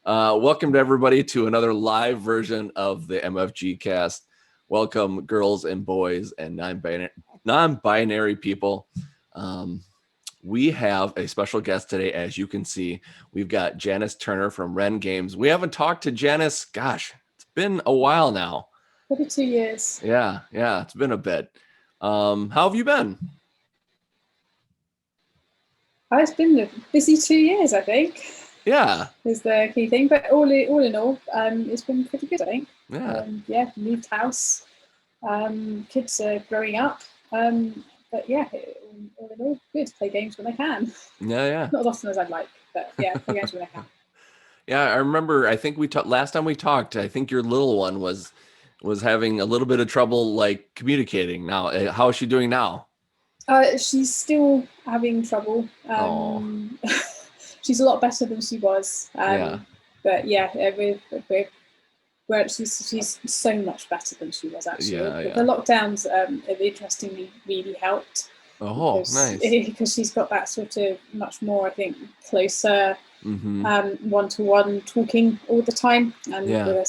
Welcome to everybody to another live version of the MFG cast. Welcome, girls and boys and non-binary people. We have a special guest today, as you can see. We've got Janice Turner from Ren Games. We haven't talked to Janice, gosh, it's been a while now. Maybe 2 years. Yeah, it's been a bit. How have you been? It's been a busy 2 years, I think. Yeah. Is the key thing. But all in all, it's been pretty good, I think. Yeah. Moved house. Kids are growing up. But yeah, all in all, good. Play games when I can. Yeah. Not as often as I'd like, but yeah, play games when I can. Yeah, I remember, I think last time we talked, I think your little one was having a little bit of trouble like communicating. Now, how is she doing now? She's still having trouble. She's a lot better than she was. But yeah, she's so much better than she was actually. Yeah. The lockdowns have interestingly really helped. Oh, nice. Because she's got that sort of much more, I think, closer one-to-one talking all the time, and with her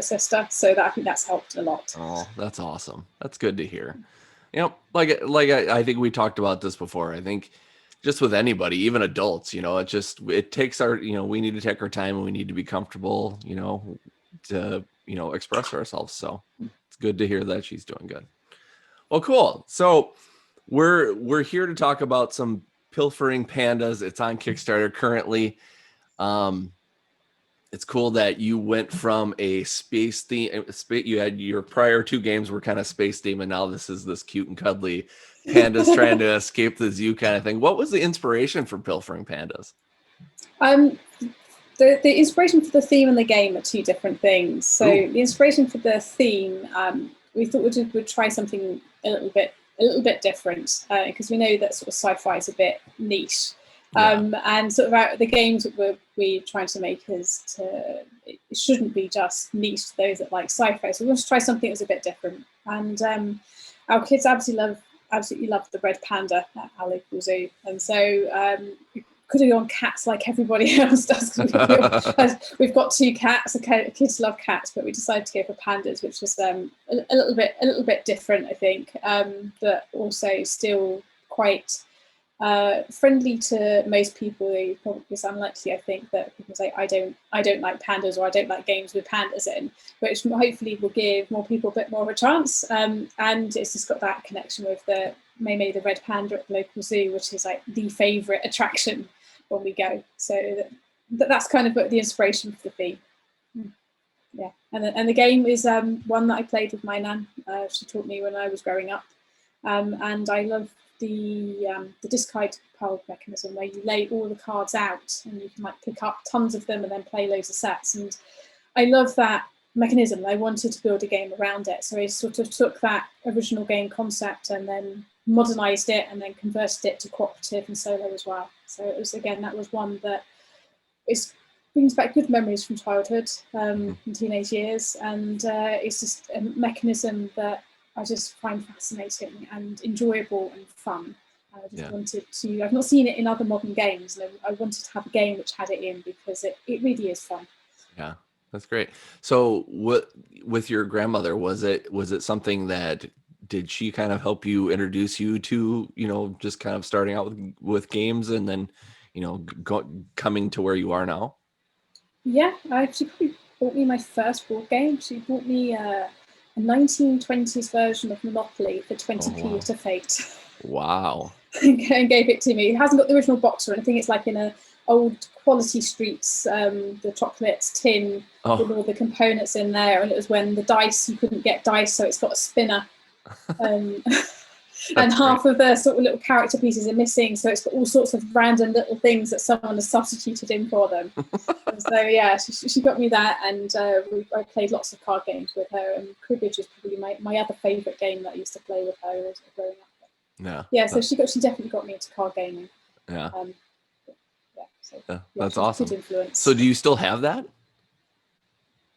sister. So that I think that's helped a lot. Oh, that's awesome. That's good to hear. Like I think we talked about this before. I think just with anybody, even adults, it takes we need to take our time and we need to be comfortable, to, express ourselves. So it's good to hear that she's doing good. Well, cool. So we're here to talk about some Pilfering Pandas. It's on Kickstarter currently. It's cool that you went from a space theme. You had your prior two games were kind of space theme, and now this is this cute and cuddly pandas trying to escape the zoo kind of thing. What was the inspiration for Pilfering Pandas? The inspiration for the theme and the game are two different things. So the inspiration for the theme, we thought we'd try something a little bit different, because we know that sort of sci-fi is a bit niche. And sort of the games that we're trying to make it shouldn't be just niche to those that like sci-fi. So we want to try something that's a bit different. And our kids absolutely love the red panda at our local zoo. And so we could have gone cats like everybody else does. We've got two cats. Okay, kids love cats, but we decided to go for pandas, which was a little bit different, I think, but also still quite friendly to most people. It's unlikely, I think, that people say I don't like pandas, or I don't like games with pandas in, which hopefully will give more people a bit more of a chance. And it's just got that connection with the red panda at the local zoo, which is like the favourite attraction when we go. So that's kind of the inspiration for the theme. Yeah, and the game is one that I played with my nan. She taught me when I was growing up, and I love the discard pile mechanism, where you lay all the cards out and you can like pick up tons of them and then play loads of sets. And I love that mechanism. I wanted to build a game around it, so I sort of took that original game concept and then modernized it and then converted it to cooperative and solo as well. So it was, again, that was one that brings back good memories from childhood and teenage years, and it's just a mechanism that I just find fascinating and enjoyable and fun. I just wanted to, I've not seen it in other modern games, and I wanted to have a game which had it in, because it really is fun. Yeah, that's great. So with your grandmother, was it something that, did she kind of help you introduce you to, just kind of starting out with games and then, coming to where you are now? Yeah, she probably bought me my first board game. She bought me a 1920s version of Monopoly for 20p at a fate. Wow. And gave it to me. It hasn't got the original box or anything. It's like in a old Quality Streets, the chocolates tin with all the components in there. And it was when the dice, you couldn't get dice, so it's got a spinner. And half of the sort of little character pieces are missing, so it's got all sorts of random little things that someone has substituted in for them. And so yeah, she got me that, and I played lots of card games with her, and cribbage was probably my other favourite game that I used to play with her as growing up. Yeah, so she definitely got me into card gaming. That's awesome. Good influence. So do you still have that?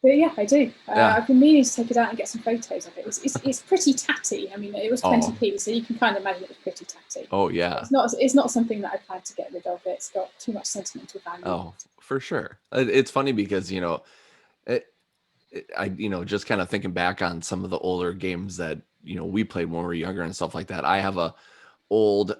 But yeah, I do. Yeah. I've been meaning to take it out and get some photos of it. It's pretty tatty. I mean, it was Oh. 20p, so you can kind of imagine it was pretty tatty. Oh yeah. It's not something that I plan to get rid of. It's got too much sentimental value. Oh, for sure. It's funny because I just kind of thinking back on some of the older games that we played when we were younger and stuff like that. I have a old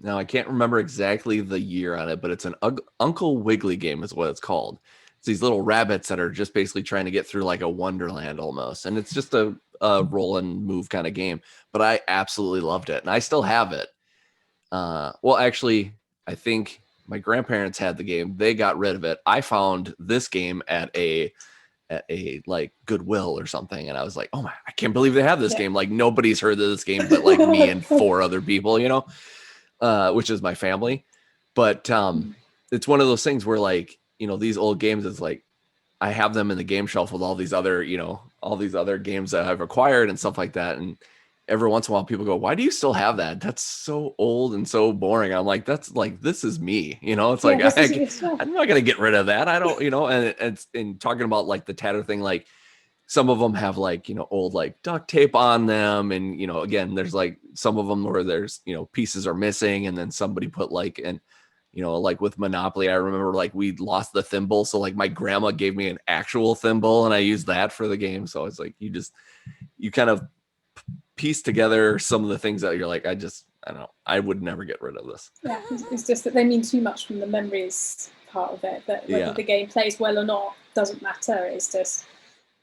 now I can't remember exactly the year on it, but it's an Uncle Wiggly game is what it's called. It's these little rabbits that are just basically trying to get through like a Wonderland almost, and it's just a roll and move kind of game. But I absolutely loved it, and I still have it. Well, actually, I think my grandparents had the game. They got rid of it. I found this game at a like Goodwill or something, and I was like, oh my, I can't believe they have this game. Like nobody's heard of this game but like me and 4 other people, which is my family. But it's one of those things where like these old games is like I have them in the game shelf with all these other games that I've acquired and stuff like that. And every once in a while people go, why do you still have that? That's so old and so boring. I'm like, that's like, this is me, it's like, I'm not going to get rid of that. I don't, and it's in talking about like the tatter thing, like some of them have like, old like duct tape on them. And, again, there's like some of them where there's, pieces are missing. And then somebody put like, like with Monopoly, I remember like we lost the thimble. So like my grandma gave me an actual thimble and I used that for the game. So it's like, you kind of piece together some of the things that you're like, I don't know, I would never get rid of this. Yeah, it's just that they mean too much from the memories part of it, that whether the game plays well or not doesn't matter. It's just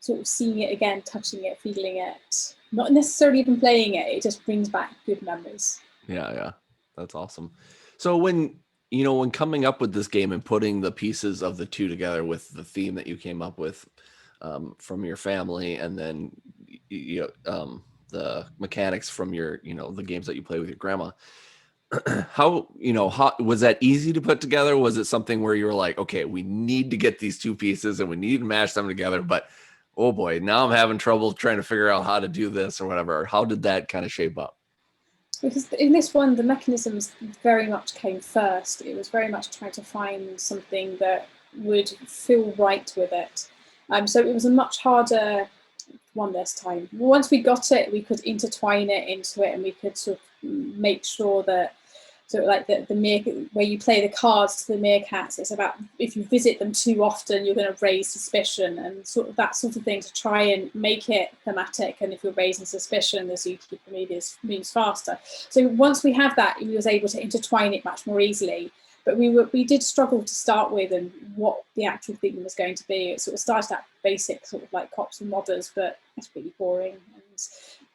sort of seeing it again, touching it, feeling it, not necessarily even playing it. It just brings back good memories. Yeah, that's awesome. So when coming up with this game and putting the pieces of the two together with the theme that you came up with from your family, and then the mechanics from your the games that you play with your grandma, how was that easy to put together? Was it something where you were like, okay, we need to get these two pieces and we need to mash them together, but oh boy, now I'm having trouble trying to figure out how to do this or whatever? How did that kind of shape up? Because in this one, the mechanisms very much came first. It was very much trying to find something that would feel right with it. So it was a much harder one this time. Once we got it, we could intertwine it into it, and we could sort of make sure that, so like the where you play the cards to the meerkats, it's about if you visit them too often, you're going to raise suspicion, and sort of that sort of thing to try and make it thematic. And if you're raising suspicion, the zookeeper moves faster. So once we have that, we was able to intertwine it much more easily. But we did struggle to start with and what the actual theme was going to be. It sort of started out basic, sort of like cops and modders, but it's really boring. And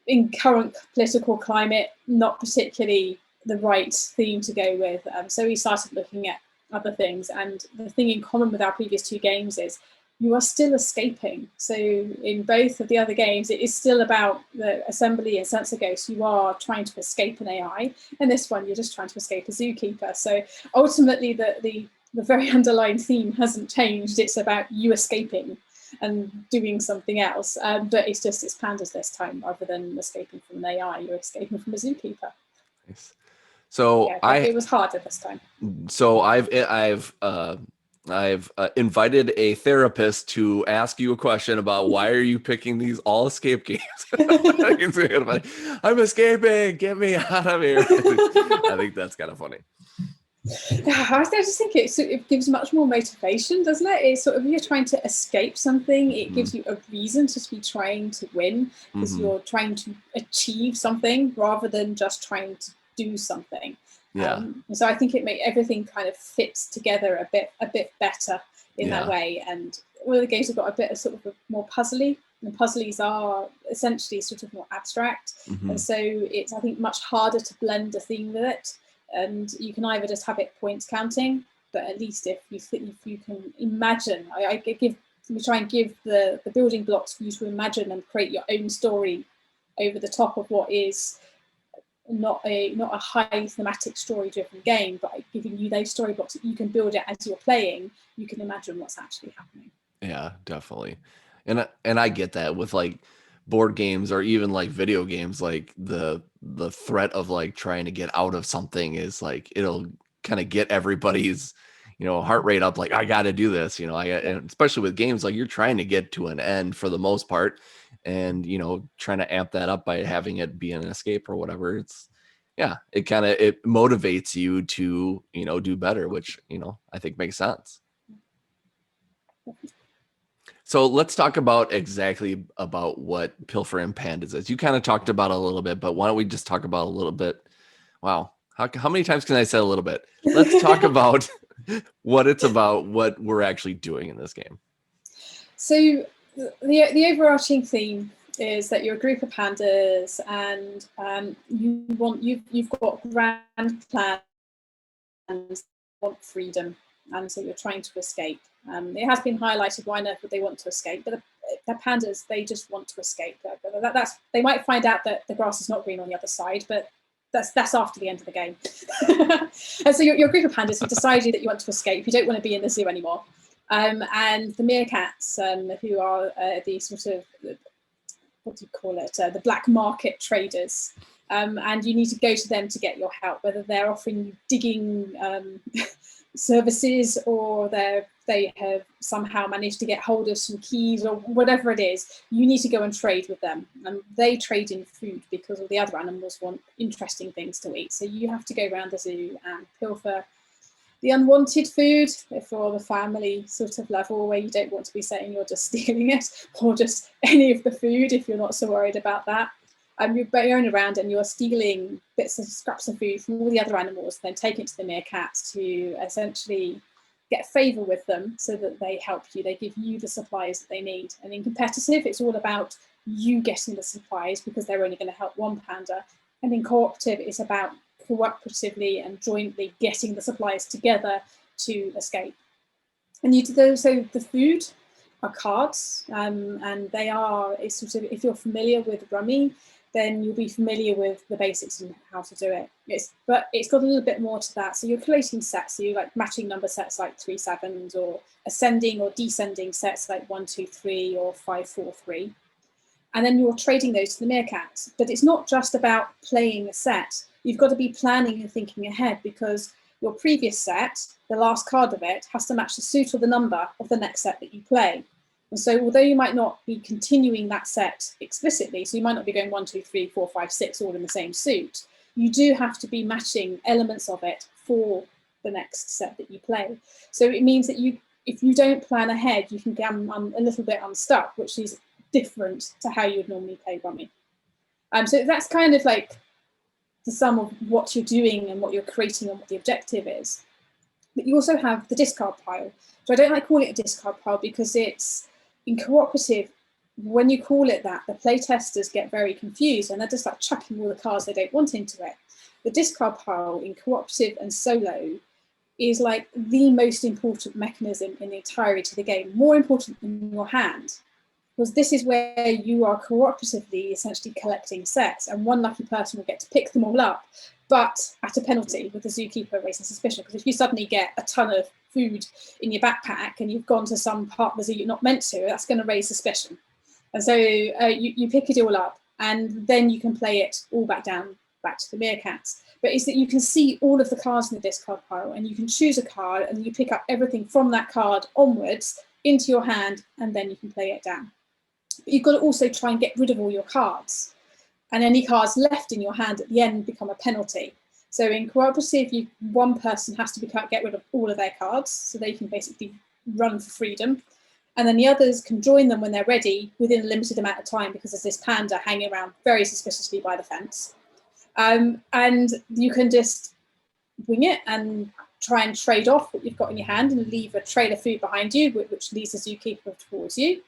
in current political climate, not particularly the right theme to go with. So we started looking at other things. And the thing in common with our previous 2 games is you are still escaping. So in both of the other games, it is still about the assembly and sensor ghosts. You are trying to escape an AI. And this one, you're just trying to escape a zookeeper. So ultimately, the very underlying theme hasn't changed. It's about you escaping and doing something else. But it's pandas this time rather than escaping from an AI. You're escaping from a zookeeper. Nice. So yeah, it was harder this time. So I've invited a therapist to ask you a question about why are you picking these all escape games? I'm escaping, get me out of here. I think that's kind of funny. I just think it gives much more motivation, doesn't it? It's sort of, you're trying to escape something, it gives you a reason to be trying to win, because you're trying to achieve something rather than just trying to do something. So I think it makes everything kind of fits together a bit better in that way. And all of the games have got a bit of sort of more puzzly, and puzzlies are essentially sort of more abstract, and so it's, I think, much harder to blend a theme with it. And you can either just have it points counting, but at least if you can imagine, we try and give the building blocks for you to imagine and create your own story over the top of what is not a high thematic story driven game, but giving you those story blocks that you can build it as you're playing. You can imagine what's actually happening. Yeah, definitely. And I get that with like board games or even like video games, like the threat of like trying to get out of something is like, it'll kind of get everybody's heart rate up, like I got to do this, and especially with games, like you're trying to get to an end for the most part, and trying to amp that up by having it be an escape or whatever. It motivates you to do better, which I think makes sense. So let's talk about exactly about what Pilfering Pandas is. You kind of talked about it a little bit, but why don't we just talk about a little bit? Wow. How many times can I say a little bit? Let's talk about what it's about, what we're actually doing in this game. So the overarching theme is that you're a group of pandas, and you've got grand plans, want freedom, and so you're trying to escape. It has been highlighted why on earth would they want to escape, but the pandas, they just want to escape. They might find out that the grass is not green on the other side, but that's after the end of the game. And so you're a group of pandas who decided that you want to escape. You don't want to be in the zoo anymore. And the meerkats, who are the sort of, what do you call it, the black market traders. And you need to go to them to get your help, whether they're offering you digging services, or they have somehow managed to get hold of some keys, or whatever it is. You need to go and trade with them, and they trade in food because all the other animals want interesting things to eat. So you have to go around the zoo and pilfer the unwanted food for the family sort of level, where you don't want to be saying you're just stealing it, or just any of the food if you're not so worried about that. You're going around and you're stealing bits of scraps of food from all the other animals, then taking it to the meerkats to essentially get favour with them so that they help you. They give you the supplies that they need. And in competitive, it's all about you getting the supplies because they're only going to help one panda. And in cooperative, it's about cooperatively and jointly getting the supplies together to escape. And you do those, so the food are cards, and they are, it's sort of, if you're familiar with Rummy, then you'll be familiar with the basics and how to do it. But it's got a little bit more to that. So you're collating sets, so you're like matching number sets like 3 7s, or ascending or descending sets like 1 2 3 or 5 4 3. And then you're trading those to the meerkats. But it's not just about playing a set. You've got to be planning and thinking ahead, because your previous set, the last card of it, has to match the suit or the number of the next set that you play. And so although you might not be continuing that set explicitly, so you might not be going 1 2 3 4 5 6 all in the same suit, you do have to be matching elements of it for the next set that you play. So it means that if you don't plan ahead, you can get a little bit unstuck, which is different to how you would normally play Rummy. So that's kind of like the sum of what you're doing and what you're creating and what the objective is. But you also have the discard pile. So I don't like calling it a discard pile, because it's, in cooperative, when you call it that, the playtesters get very confused and they're just like chucking all the cards they don't want into it. The discard pile in cooperative and solo is like the most important mechanism in the entirety of the game, more important than your hand, because this is where you are cooperatively essentially collecting sets, and one lucky person will get to pick them all up, but at a penalty, with the zookeeper raising suspicion. Because if you suddenly get a ton of food in your backpack and you've gone to some part of the zoo you're not meant to, that's going to raise suspicion. And so you pick it all up, and then you can play it all back to the meerkats. But it's that you can see all of the cards in the discard pile, and you can choose a card and you pick up everything from that card onwards into your hand, and then you can play it down. But you've got to also try and get rid of all your cards, and any cards left in your hand at the end become a penalty. So in cooperative, one person has to get rid of all of their cards, so they can basically run for freedom. And then the others can join them when they're ready within a limited amount of time, because there's this panda hanging around very suspiciously by the fence. And you can just wing it and try and trade off what you've got in your hand and leave a trail of food behind you, which leads the zookeeper towards you.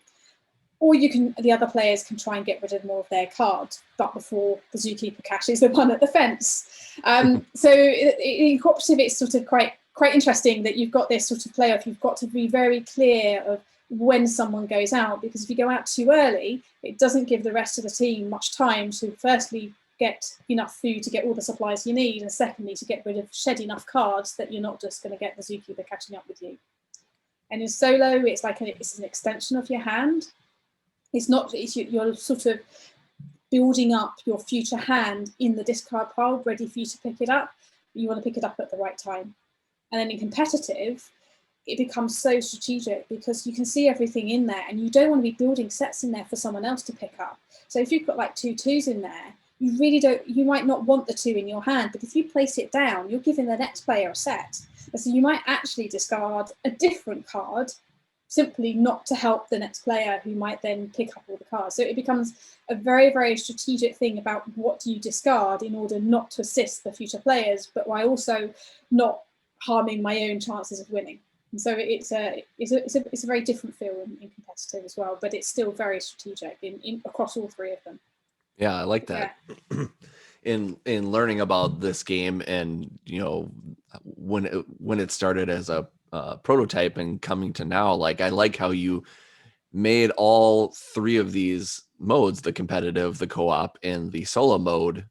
Or the other players can try and get rid of more of their cards, but before the zookeeper catches the one at the fence. So in cooperative, it's sort of quite interesting that you've got this sort of play-off. You've got to be very clear of when someone goes out, because if you go out too early, it doesn't give the rest of the team much time to firstly get enough food to get all the supplies you need, and secondly to shed enough cards that you're not just going to get the zookeeper catching up with you. And in solo, it's like it's an extension of your hand. You're sort of building up your future hand in the discard pile, ready for you to pick it up. You want to pick it up at the right time. And then in competitive, it becomes so strategic because you can see everything in there and you don't want to be building sets in there for someone else to pick up. So if you've got like 2 2s in there, you really don't, you might not want the 2 in your hand, but if you place it down, you're giving the next player a set. And so you might actually discard a different card simply not to help the next player who might then pick up all the cards. So it becomes a very, very strategic thing about what do you discard in order not to assist the future players, but while also not harming my own chances of winning. And so it's a very different feel in competitive as well, but it's still very strategic in across all 3 of them. Yeah, I like that. Yeah. In learning about this game, and you know, when it started as a prototype and coming to now, like I like how you made all 3 of these modes, the competitive, the co-op, and the solo mode.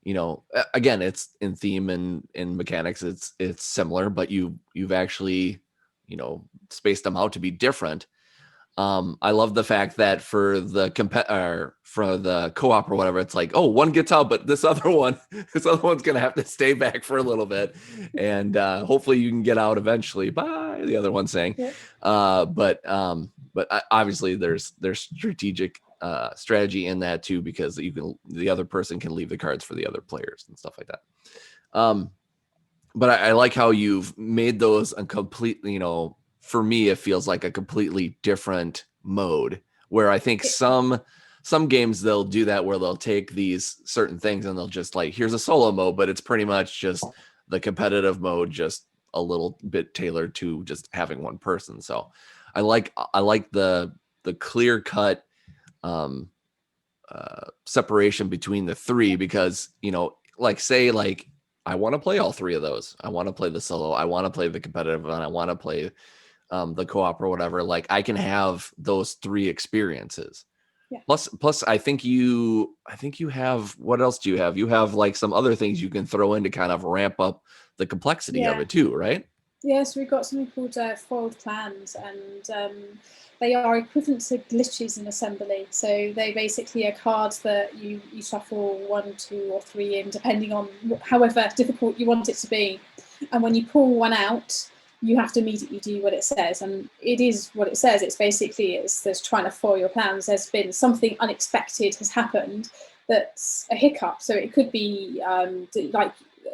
You know, again, it's in theme and in mechanics, it's similar, but you've actually, you know, spaced them out to be different. I love the fact that for the for the co-op or whatever, it's like, oh, one gets out, but this other one's gonna have to stay back for a little bit, and hopefully you can get out eventually. Bye, the other one's saying. Yeah. But obviously there's strategic strategy in that too, because the other person can leave the cards for the other players and stuff like that. But I like how you've made those a completely, you know, for me, it feels like a completely different mode, where I think some games they'll do that, where they'll take these certain things and they'll just like, here's a solo mode, but it's pretty much just the competitive mode, just a little bit tailored to just having one person. So I like the clear cut separation between the 3, because, you know, like say like I want to play all 3 of those. I want to play the solo, I want to play the competitive, and I want to play the co-op or whatever. Like I can have those 3 experiences. Yeah. Plus I think you have, what else do you have? You have like some other things you can throw in to kind of ramp up the complexity of it too, right? Yeah, so we've got something called foiled plans, and they are equivalent to glitches in assembly. So they basically are cards that you shuffle 1, 2, or 3 in, depending on however difficult you want it to be. And when you pull one out, you have to immediately do what it says, and it is what it says. It's basically there's trying to foil your plans. There's been something unexpected has happened that's a hiccup. So it could be like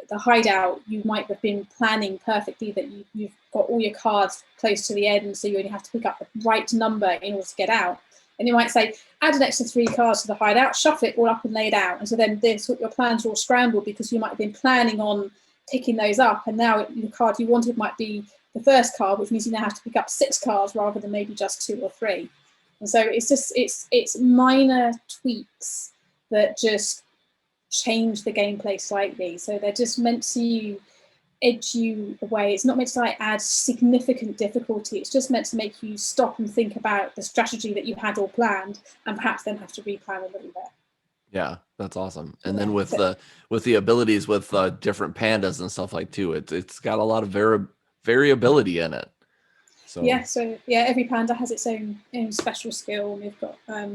the hideout. You might have been planning perfectly that you've got all your cards close to the end, so you only have to pick up the right number in order to get out. And you might say, add an extra 3 cards to the hideout, shuffle it all up and lay it out. And so then your plans are all scrambled because you might have been planning on picking those up, and now the card you wanted might be the first card, which means you now have to pick up 6 cards rather than maybe just 2 or 3. And so it's minor tweaks that just change the gameplay slightly. So they're just meant to edge you away. It's not meant to like add significant difficulty. It's just meant to make you stop and think about the strategy that you had all planned, and perhaps then have to replan a little bit. Yeah, that's awesome. And then with the abilities with different pandas and stuff like too, it's got a lot of variability in it. So every panda has its own special skill, and we've got a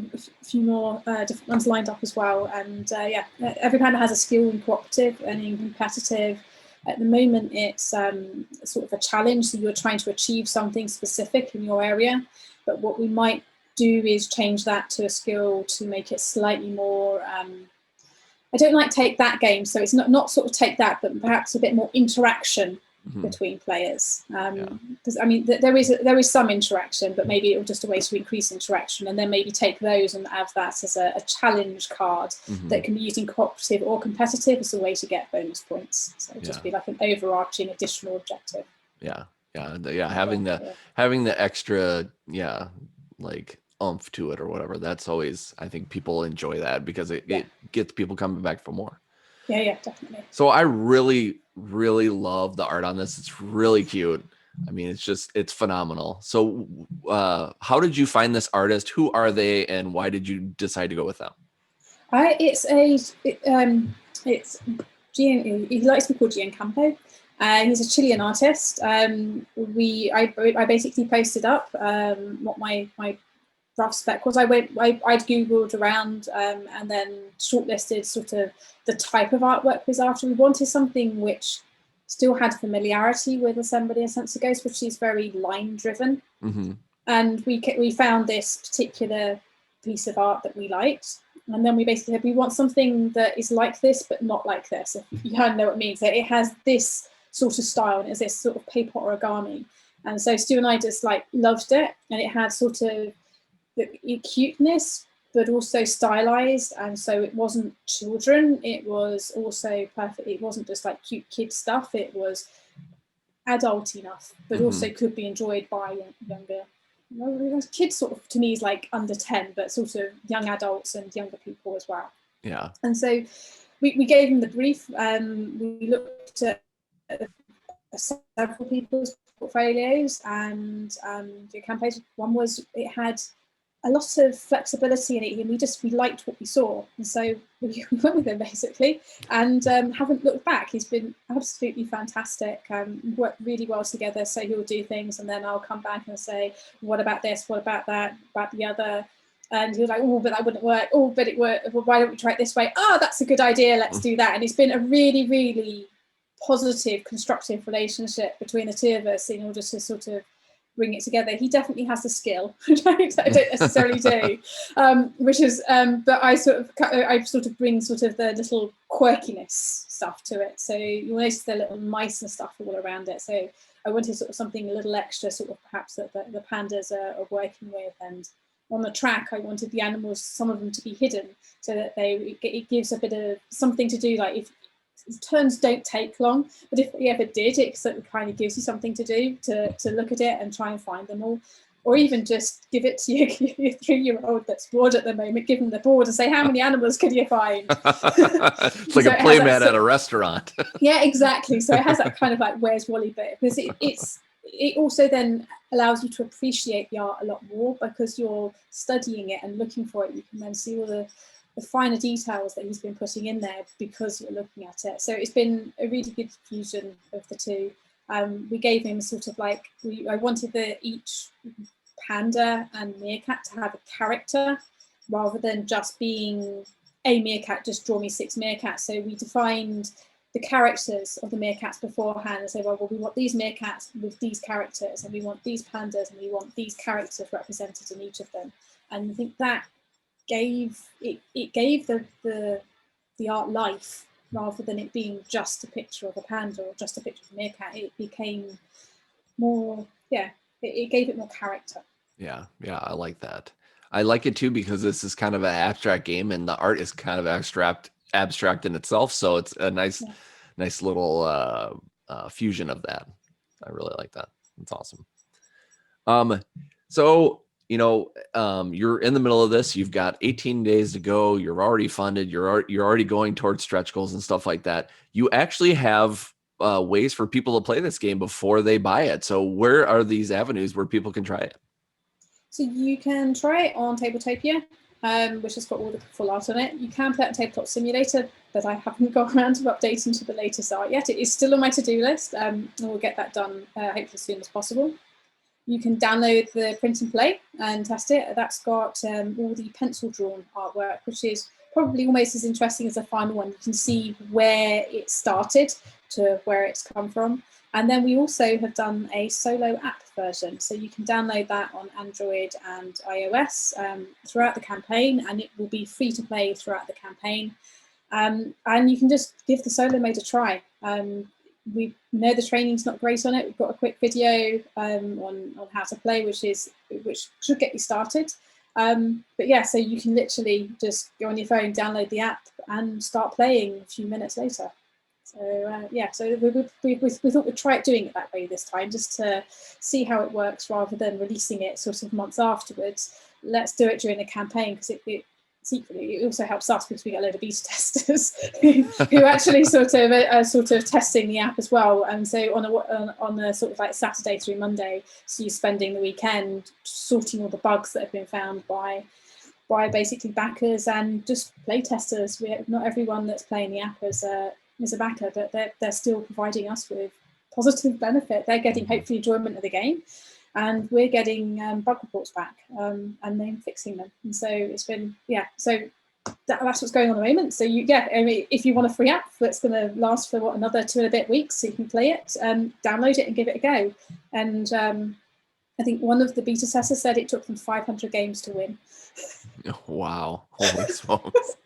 few more different ones lined up as well. And every panda has a skill in cooperative and in competitive. At the moment, it's sort of a challenge, so you're trying to achieve something specific in your area. But what we might do is change that to a skill to make it slightly more. I don't like take that game, so it's not sort of take that, but perhaps a bit more interaction between players. Because I mean, there is some interaction, but maybe it'll just a way to increase interaction, and then maybe take those and have that as a challenge card that can be used in cooperative or competitive as a way to get bonus points. So it'll just be like an overarching additional objective. Having the extra like oomph to it or whatever, that's always, I think people enjoy that because it gets people coming back for more. Yeah, definitely. So I really love the art on this. It's really cute. I mean, it's phenomenal. So how did you find this artist? Who are they, and why did you decide to go with them? It's Gian, he likes to be called Gian Campo. He's a Chilean artist. I basically posted up what my rough spec was. I'd Googled around and then shortlisted sort of the type of artwork was after. We wanted something which still had familiarity with Assembly and Sense of Ghost, which is very line driven. Mm-hmm. And we found this particular piece of art that we liked. And then we basically said, we want something that is like this, but not like this. If you kind of know what it means. So it has this sort of style, and it's this sort of paper origami. And so Stu and I just like loved it. And it had sort of the cuteness, but also stylized. And so it wasn't children. It was also perfect. It wasn't just like cute kid stuff. It was adult enough, but also could be enjoyed by younger. Kids sort of to me is like under 10, but sort of young adults and younger people as well. Yeah. And so we gave them the brief. We looked at several people's portfolios and the campaigns. One was, it had a lot of flexibility in it, and we liked what we saw, and so we went with him basically, and haven't looked back. He's been absolutely fantastic. Worked really well together. So he'll do things, and then I'll come back and say, "What about this? What about that? About the other?" And he was like, "Oh, but that wouldn't work. Oh, but it worked. Well, why don't we try it this way? Oh, that's a good idea. Let's do that." And it's been a really, really positive, constructive relationship between the two of us in order to sort of bring it together. He definitely has the skill, which I don't necessarily do, which is, but I sort of bring sort of the little quirkiness stuff to it. So you'll notice the little mice and stuff all around it. So I wanted sort of something a little extra, sort of perhaps that the pandas are working with. And on the track, I wanted the animals, some of them to be hidden, so that it gives a bit of something to do. Like if turns don't take long, but if you ever did, it sort of kind of gives you something to do, to look at it and try and find them all, or even just give it to your 3-year-old that's bored at the moment, give them the board and say, how many animals could you find? It's like so a playmat at a restaurant. Yeah, exactly. So it has that kind of like Where's Wally bit, because it also then allows you to appreciate the art a lot more, because you're studying it and looking for it. You can then see all the finer details that he's been putting in there because you're looking at it. So it's been a really good fusion of the two. We gave him sort of like, I wanted each panda and meerkat to have a character rather than just being a meerkat, just draw me 6 meerkats. So we defined the characters of the meerkats beforehand and say, well, we want these meerkats with these characters, and we want these pandas, and we want these characters represented in each of them. And I think that gave the art life, rather than it being just a picture of a panda or just a picture of a meerkat. It became more, it gave it more character. Yeah, I like that. I like it too, because this is kind of an abstract game, and the art is kind of abstract in itself. So it's a nice little fusion of that. I really like that. It's awesome. So you're in the middle of this. You've got 18 days to go. You're already funded. You're already going towards stretch goals and stuff like that. You actually have ways for people to play this game before they buy it. So where are these avenues where people can try it? So you can try it on Tabletopia, which has got all the full art on it. You can play it on Tabletop Simulator, but I haven't got around to updating to the latest art yet. It is still on my to-do list, and we'll get that done hopefully as soon as possible. You can download the print and play and test it. That's got all the pencil drawn artwork, which is probably almost as interesting as the final one. You can see where it started to where it's come from. And then we also have done a solo app version. So you can download that on Android and iOS throughout the campaign, and it will be free to play throughout the campaign. And you can just give the solo mode a try. We know the training's not great on it. We've got a quick video on how to play, which should get you started. But yeah, so you can literally just go on your phone, download the app, and start playing a few minutes later. So so we thought we'd try doing it that way this time, just to see how it works rather than releasing it sort of months afterwards. Let's do it during the campaign, because it also helps us, because we get a load of beta testers who actually sort of testing the app as well. And so on a sort of like Saturday through Monday, so you're spending the weekend sorting all the bugs that have been found by basically backers and just play testers. Not everyone that's playing the app is a backer, but they're still providing us with positive benefit. They're getting hopefully enjoyment of the game, and we're getting bug reports back and then fixing them. And so it's been, so that's what's going on at the moment. So I mean, if you want a free app that's going to last for another 2 and a bit weeks, so you can play it, download it and give it a go. And I think one of the beta testers said it took them 500 games to win. Wow. Holy smokes.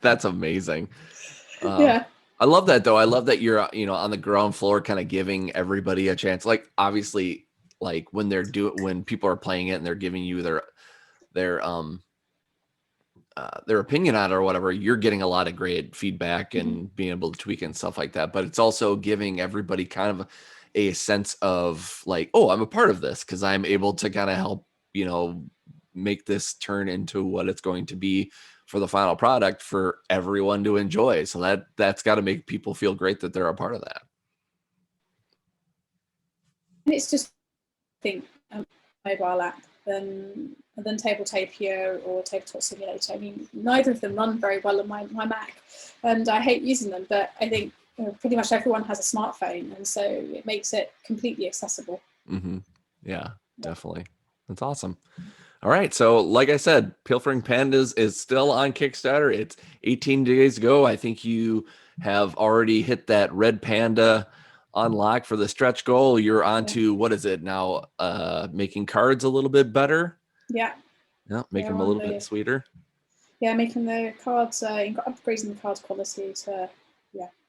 That's amazing. Yeah. I love that though. I love that you're, on the ground floor kind of giving everybody a chance. Like obviously, like when people are playing it and they're giving you their opinion on it or whatever, you're getting a lot of great feedback and being able to tweak and stuff like that. But it's also giving everybody kind of a sense of like, oh, I'm a part of this because I'm able to kind of help, make this turn into what it's going to be for the final product for everyone to enjoy. So that's got to make people feel great that they're a part of that. And it's just, I think, mobile app than Tabletopia or Tabletop Simulator. I mean, neither of them run very well on my Mac, and I hate using them, but I think pretty much everyone has a smartphone, and so it makes it completely accessible. Mm-hmm. Yeah, definitely. That's awesome. All right. So like I said, Pilfering Pandas is still on Kickstarter. It's 18 days ago. I think you have already hit that red panda unlock for the stretch goal. You're on to, what is it now? Making cards a little bit better. Yeah. Yeah. Make them a little bit sweeter. Yeah. Making the cards, upgrading the cards quality to,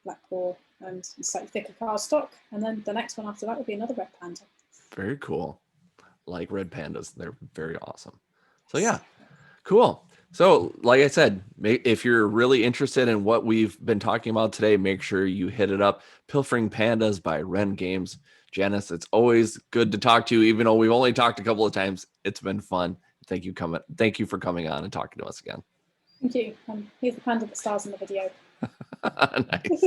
black core and slightly thicker card stock. And then the next one after that would be another red panda. Very cool. Like red pandas. They're very awesome. So yeah, cool. So like I said, if you're really interested in what we've been talking about today, make sure you hit it up. Pilfering Pandas by Ren Games. Janice, it's always good to talk to you, even though we've only talked a couple of times. It's been fun. Thank you for coming on and talking to us again. Thank you. Here's the panda that stars in the video. Nice.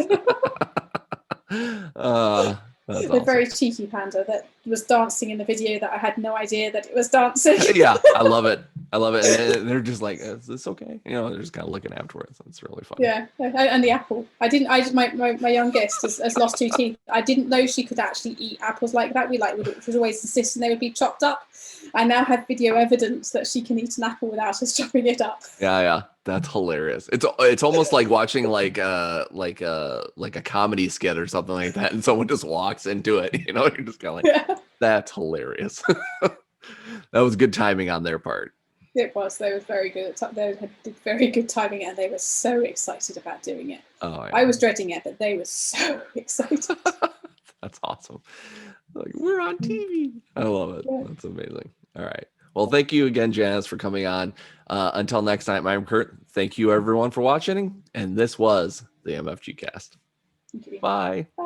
That's awesome. Very cheeky panda that was dancing in the video that I had no idea that it was dancing. Yeah, I love it. And they're just like, is this okay? They're just kind of looking afterwards. It's really fun. Yeah, and the apple. My youngest has lost 2 teeth. I didn't know she could actually eat apples like that. We was always insisting they would be chopped up. I now have video evidence that she can eat an apple without us chopping it up. Yeah. That's hilarious. It's almost like watching like a comedy skit or something like that, and someone just walks into it. You're just kind of like, That's hilarious. That was good timing on their part. It was. They were very good. They did very good timing, and they were so excited about doing it. Oh, yeah. I was dreading it, but they were so excited. That's awesome. Like, we're on TV. I love it. Yeah. That's amazing. All right. Well, thank you again, Janice, for coming on. Until next time, I'm Kurt. Thank you, everyone, for watching. And this was the MFG Cast. Thank you. Bye. Bye.